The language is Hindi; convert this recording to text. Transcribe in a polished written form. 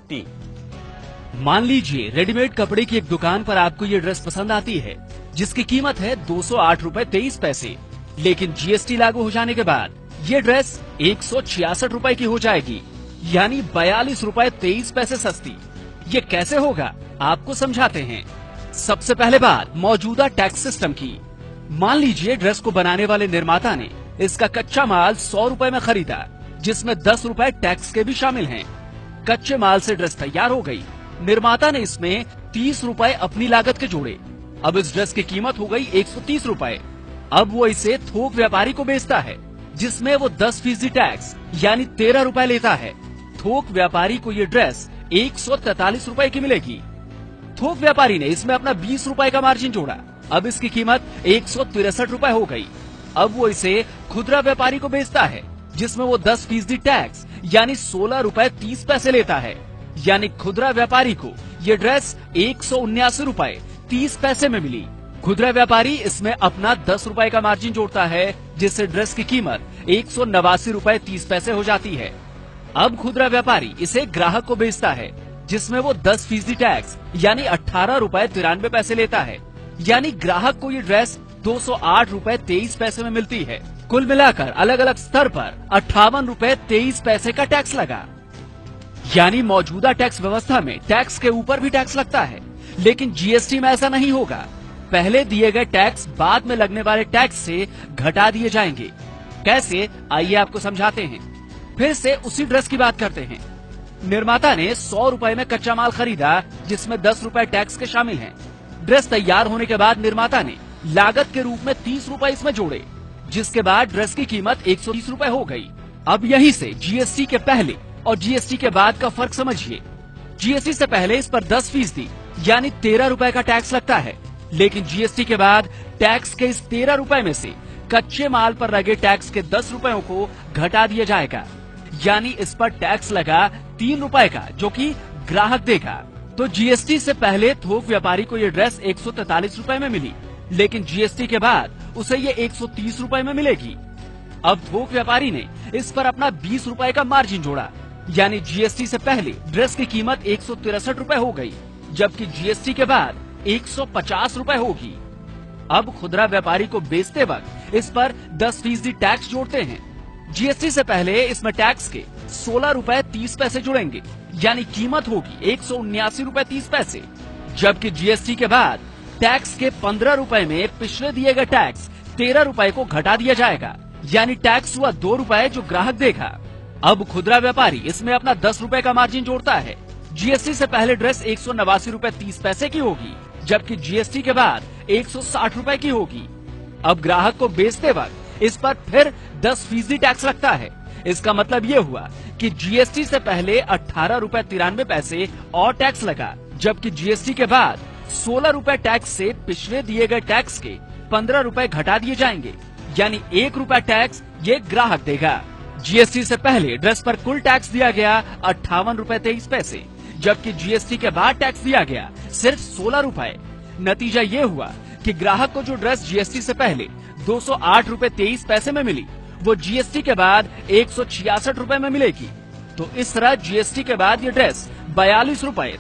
जीएसटी। मान लीजिए रेडीमेड कपड़े की एक दुकान पर आपको ये ड्रेस पसंद आती है, जिसकी कीमत है 208.23 रुपए, लेकिन जीएसटी लागू हो जाने के बाद ये ड्रेस 166 रुपए की हो जाएगी, यानी 42.23 रुपए सस्ती। ये कैसे होगा, आपको समझाते हैं। सबसे पहले बात मौजूदा टैक्स सिस्टम की। मान लीजिए ड्रेस को बनाने वाले निर्माता ने इसका कच्चा माल 100 रुपए में खरीदा, जिसमें 10 रुपए टैक्स के भी शामिल हैं। कच्चे माल से ड्रेस तैयार हो गई। निर्माता ने इसमें 30 रुपए अपनी लागत के जोड़े। अब इस ड्रेस की कीमत हो गई 130 रुपए। अब वो इसे थोक व्यापारी को बेचता है, जिसमें वो 10% टैक्स यानी 13 रुपए लेता है। थोक व्यापारी को ये ड्रेस 143 रुपए की मिलेगी। थोक व्यापारी ने इसमें अपना 20 रुपए का मार्जिन जोड़ा। अब इसकी कीमत 163 रुपए हो गई। अब वो इसे खुदरा व्यापारी को बेचता है, जिसमें वो 10% टैक्स यानी 16 रुपए 30 पैसे लेता है। यानी खुदरा व्यापारी को ये ड्रेस 179 रुपए 30 पैसे में मिली। खुदरा व्यापारी इसमें अपना 10 रुपए का मार्जिन जोड़ता है, जिससे ड्रेस की कीमत 189 रुपए 30 पैसे हो जाती है। अब खुदरा व्यापारी इसे ग्राहक को बेचता है, जिसमें वो 10% टैक्स यानी 18 रुपए 93 पैसे लेता है। यानी ग्राहक को ये ड्रेस 208 रुपए 23 पैसे में मिलती है। कुल मिलाकर अलग अलग स्तर पर 58 रुपए 23 पैसे का टैक्स लगा। यानी मौजूदा टैक्स व्यवस्था में टैक्स के ऊपर भी टैक्स लगता है, लेकिन जीएसटी में ऐसा नहीं होगा। पहले दिए गए टैक्स बाद में लगने वाले टैक्स से घटा दिए जाएंगे। कैसे, आइए आपको समझाते हैं। फिर से उसी ड्रेस की बात करते हैं। निर्माता ने 100 रुपए में कच्चा माल खरीदा, जिसमें 10 रुपए टैक्स के शामिल हैं। ड्रेस तैयार होने के बाद निर्माता ने लागत के रूप में 30 रुपए इसमें जोड़े, जिसके बाद ड्रेस की कीमत 130 रुपए हो गई। अब यहीं से जीएसटी के पहले और जीएसटी के बाद का फर्क समझिए। जीएसटी से पहले इस पर 10% यानी 13 रुपए का टैक्स लगता है, लेकिन जीएसटी के बाद टैक्स के इस 13 रुपए में से कच्चे माल पर लगे टैक्स के 10 रुपयों को घटा दिया जाएगा। यानी इस पर टैक्स लगा 3 रुपए का, जो कि ग्राहक देगा। तो जीएसटी से पहले थोक व्यापारी को ये ड्रेस 143 रुपए में मिली, लेकिन जीएसटी के बाद उसे ये 130 रुपए में मिलेगी। अब थोक व्यापारी ने इस पर अपना 20 रुपए का मार्जिन जोड़ा, यानी जीएसटी से पहले ड्रेस की कीमत 163 रुपए हो गई, जबकि जीएसटी के बाद 150 रुपए होगी। अब खुदरा व्यापारी को बेचते वक्त इस पर 10% टैक्स जोड़ते हैं। जीएसटी से पहले इसमें टैक्स के 16 रुपए 30 पैसे जुड़ेंगे, यानी कीमत होगी 179 रुपए 30 पैसे। जबकि जीएसटी के बाद टैक्स के 15 रुपए में पिछले दिए गए टैक्स 13 रुपए को घटा दिया जाएगा, यानी टैक्स हुआ 2 रुपए जो ग्राहक देगा। अब खुदरा व्यापारी इसमें अपना 10 रुपए का मार्जिन जोड़ता है। जीएसटी से पहले ड्रेस 189 रुपए 30 पैसे की होगी, जबकि जीएसटी के बाद 160 रुपए की होगी। अब ग्राहक को बेचते वक्त इस पर फिर 10% टैक्स लगता है। इसका मतलब ये हुआ कि जीएसटी से पहले 18 रुपए 93 पैसे और टैक्स लगा, जबकि जीएसटी के बाद 16 रुपए टैक्स से पिछले दिए गए टैक्स के 15 रुपए घटा दिए जाएंगे, यानी 1 रुपए टैक्स ये ग्राहक देगा। जीएसटी से पहले ड्रेस पर कुल टैक्स दिया गया 58 रुपए 23 पैसे, जबकि जीएसटी के बाद टैक्स दिया गया सिर्फ 16 रुपए। नतीजा ये हुआ कि ग्राहक को जो ड्रेस जीएसटी से पहले 208 रुपए 23 पैसे में मिली, वो जीएसटी के बाद 166 रुपए में मिलेगी। तो इस तरह जीएसटी के बाद ये ड्रेस 42 रुपए